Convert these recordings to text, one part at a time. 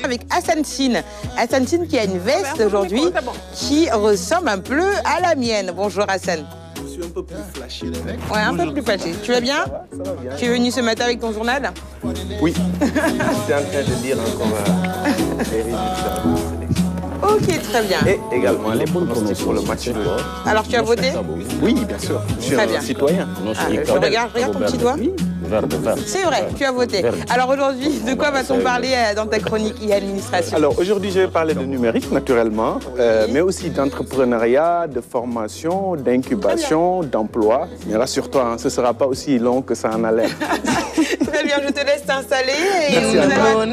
Avec Hassan Sine. Hassan Sine qui a une veste aujourd'hui qui ressemble un peu à la mienne. Bonjour Hassan. Je suis un peu plus flashy. Ouais, un peu plus flashy. Tu vas bien? Ça va bien. Tu es venu ce matin avec ton journal? Oui. J'étais en train de lire encore les résultats. Ok, très bien. Et également les pronostics pour le match de... Alors tu as voté? Oui, bien sûr. Je suis Très un bien. citoyen. Je regarde ton petit doigt. C'est vrai, tu as voté. Alors aujourd'hui, de quoi va-t-on parler dans ta chronique e-administration? Alors aujourd'hui, je vais parler de numérique naturellement, mais aussi d'entrepreneuriat, de formation, d'incubation, d'emploi. Mais rassure-toi, hein, ce ne sera pas aussi long que ça en a l'air. Très bien, je te laisse t'installer. Et Merci à toi.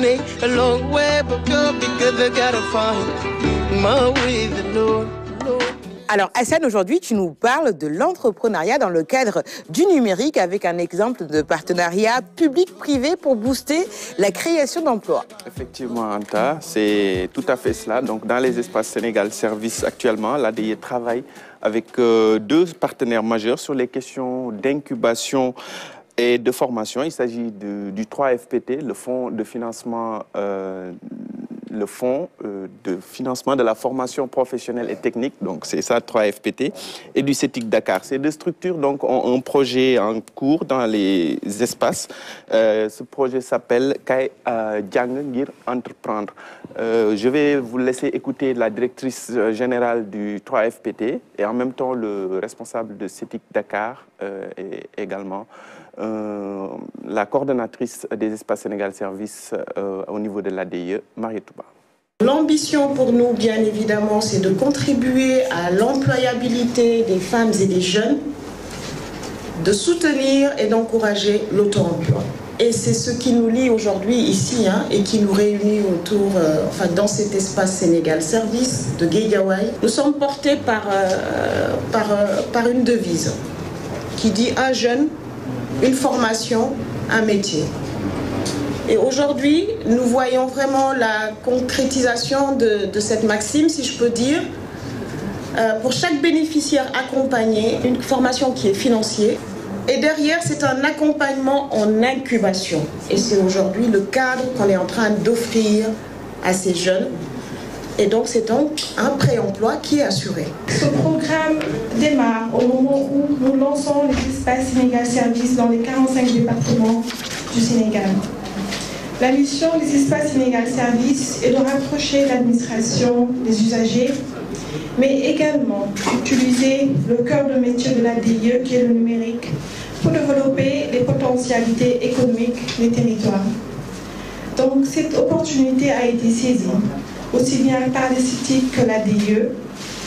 Alors Hassan, aujourd'hui, tu nous parles de l'entrepreneuriat dans le cadre du numérique avec un exemple de partenariat public-privé pour booster la création d'emplois. Effectivement, Anta, c'est tout à fait cela. Donc, dans les espaces Sénégal Service actuellement, l'ADIE travaille avec deux partenaires majeurs sur les questions d'incubation et de formation. Il s'agit du 3FPT, le fonds de financement de la formation professionnelle et technique, donc c'est ça 3FPT, et du CETIC Dakar. Ces deux structures donc, ont un projet en cours dans les espaces. Ce projet s'appelle Kay Djang Ngir Entreprendre. Je vais vous laisser écouter la directrice générale du 3FPT et en même temps le responsable de CETIC Dakar et également la coordonnatrice des espaces Sénégal Service au niveau de l'ADIE, Marie Touba. L'ambition pour nous, bien évidemment, c'est de contribuer à l'employabilité des femmes et des jeunes, de soutenir et d'encourager l'auto-emploi. Et c'est ce qui nous lie aujourd'hui ici et qui nous réunit autour, dans cet espace Sénégal Service de Guédiawaye. Nous sommes portés par une devise qui dit un jeune, une formation, un métier. Et aujourd'hui, nous voyons vraiment la concrétisation de cette maxime, si je peux dire. Pour chaque bénéficiaire accompagné, une formation qui est financière. Et derrière, c'est un accompagnement en incubation. Et c'est aujourd'hui le cadre qu'on est en train d'offrir à ces jeunes. Et donc, c'est donc un pré-emploi qui est assuré. Ce programme démarre au moment où nous lançons les espaces Sénégal Service dans les 45 départements du Sénégal. La mission des espaces Sénégal Service est de rapprocher l'administration des usagers, mais également d'utiliser le cœur de métier de l'ADIE, qui est le numérique, pour développer les potentialités économiques des territoires. Donc cette opportunité a été saisie, aussi bien par les CETIC que l'ADIE,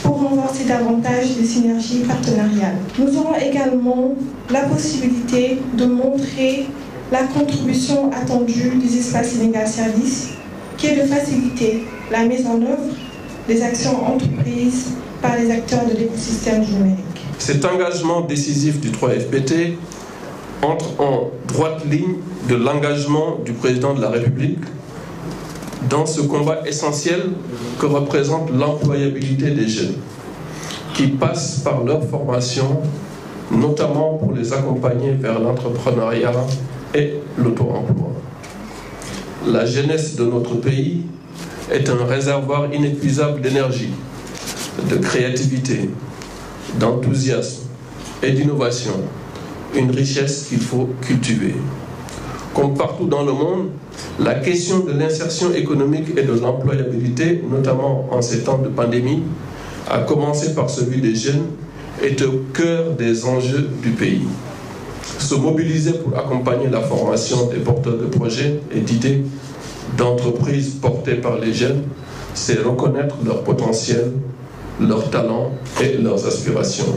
pour renforcer davantage les synergies partenariales. Nous aurons également la possibilité de montrer la contribution attendue des espaces Sénégal Service, qui est de faciliter la mise en œuvre des actions entreprises par les acteurs de l'écosystème du numérique. Cet engagement décisif du 3FPT entre en droite ligne de l'engagement du président de la République dans ce combat essentiel que représente l'employabilité des jeunes, qui passe par leur formation, notamment pour les accompagner vers l'entrepreneuriat et l'auto-emploi. La jeunesse de notre pays est un réservoir inépuisable d'énergie, de créativité, d'enthousiasme et d'innovation, une richesse qu'il faut cultiver. Comme partout dans le monde, la question de l'insertion économique et de l'employabilité, notamment en ces temps de pandémie, à commencer par celui des jeunes, est au cœur des enjeux du pays. Se mobiliser pour accompagner la formation des porteurs de projets et d'idées d'entreprises portées par les jeunes, c'est reconnaître leur potentiel, leurs talents et leurs aspirations.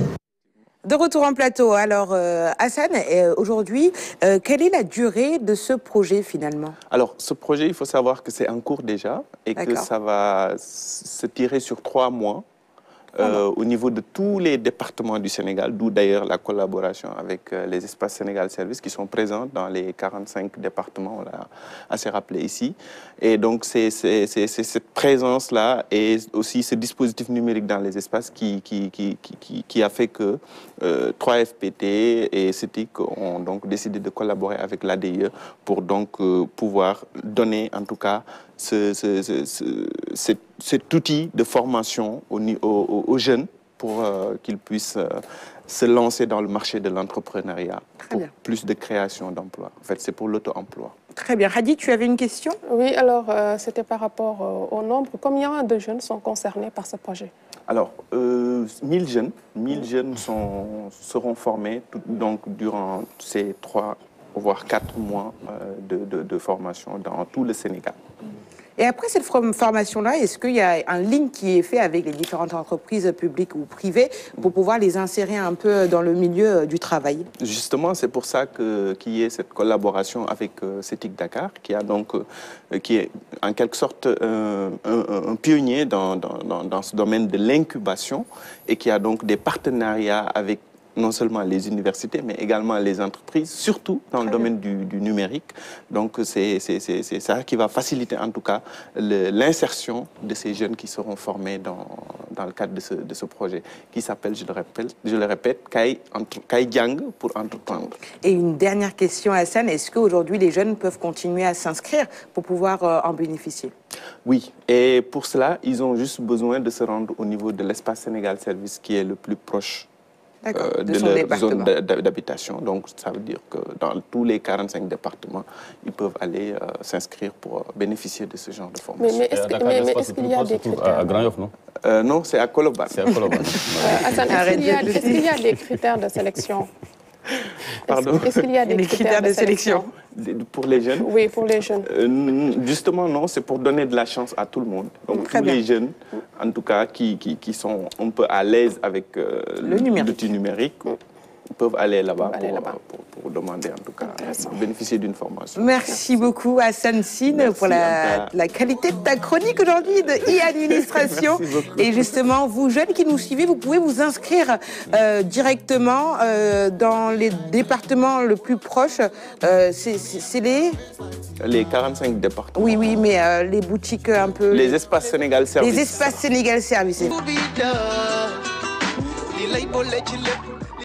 De retour en plateau, alors Hassan, aujourd'hui, quelle est la durée de ce projet finalement? Alors, ce projet, il faut savoir que c'est en cours déjà et que ça va se tirer sur 3 mois. au niveau de tous les départements du Sénégal, d'où d'ailleurs la collaboration avec les espaces Sénégal Service qui sont présents dans les 45 départements, on l'a assez rappelé ici. Et donc c'est cette présence-là et aussi ce dispositif numérique dans les espaces qui a fait que 3FPT et CETIC ont donc décidé de collaborer avec l'ADIE pour donc pouvoir donner en tout cas cet outil de formation aux jeunes pour qu'ils puissent se lancer dans le marché de l'entrepreneuriat pour plus de création d'emplois. En fait, c'est pour l'auto-emploi. Très bien. Hadi, tu avais une question? Oui, alors c'était par rapport au nombre. Combien de jeunes sont concernés par ce projet? Alors, 1000 jeunes seront formés donc, durant ces 3 voire 4 mois de formation dans tout le Sénégal. Et après cette formation-là, est-ce qu'il y a un lien qui est fait avec les différentes entreprises publiques ou privées pour pouvoir les insérer un peu dans le milieu du travail? Justement, c'est pour ça qu'il y ait cette collaboration avec CETIC Dakar, qui est en quelque sorte un pionnier dans ce domaine de l'incubation et qui a donc des partenariats avec non seulement les universités, mais également les entreprises, surtout dans le domaine du numérique. Donc, c'est ça qui va faciliter en tout cas l'insertion de ces jeunes qui seront formés dans le cadre de ce projet, qui s'appelle, je le répète, Kai Diang pour entreprendre. Et une dernière question, Hassan, est-ce qu'aujourd'hui les jeunes peuvent continuer à s'inscrire pour pouvoir en bénéficier? Oui, et pour cela, ils ont juste besoin de se rendre au niveau de l'espace Sénégal Service qui est le plus proche de leur zone d'habitation. Donc, ça veut dire que dans tous les 45 départements, ils peuvent aller s'inscrire pour bénéficier de ce genre de formation. Mais est-ce qu'il y a des critères? À Grand-Yoff, non? Non, c'est à Colobane. C'est à Colobane. Est-ce qu'il y a des critères de sélection? Pardon? Est-ce qu'il y a des critères de sélection? Pour les jeunes? Oui, pour les jeunes. Justement, non, c'est pour donner de la chance à tout le monde. Donc, tous les jeunes, en tout cas, qui sont un peu à l'aise avec l'outil numérique, peuvent aller là-bas pour demander, en tout cas, bénéficier d'une formation. Merci beaucoup, Hassan Sine, pour la qualité de ta chronique aujourd'hui de e-administration. Et justement, vous jeunes qui nous suivez, vous pouvez vous inscrire directement dans les départements le plus proches. C'est les 45 départements. Oui, oui, mais les boutiques un peu... Les espaces Sénégal Service. Les espaces Sénégal Service.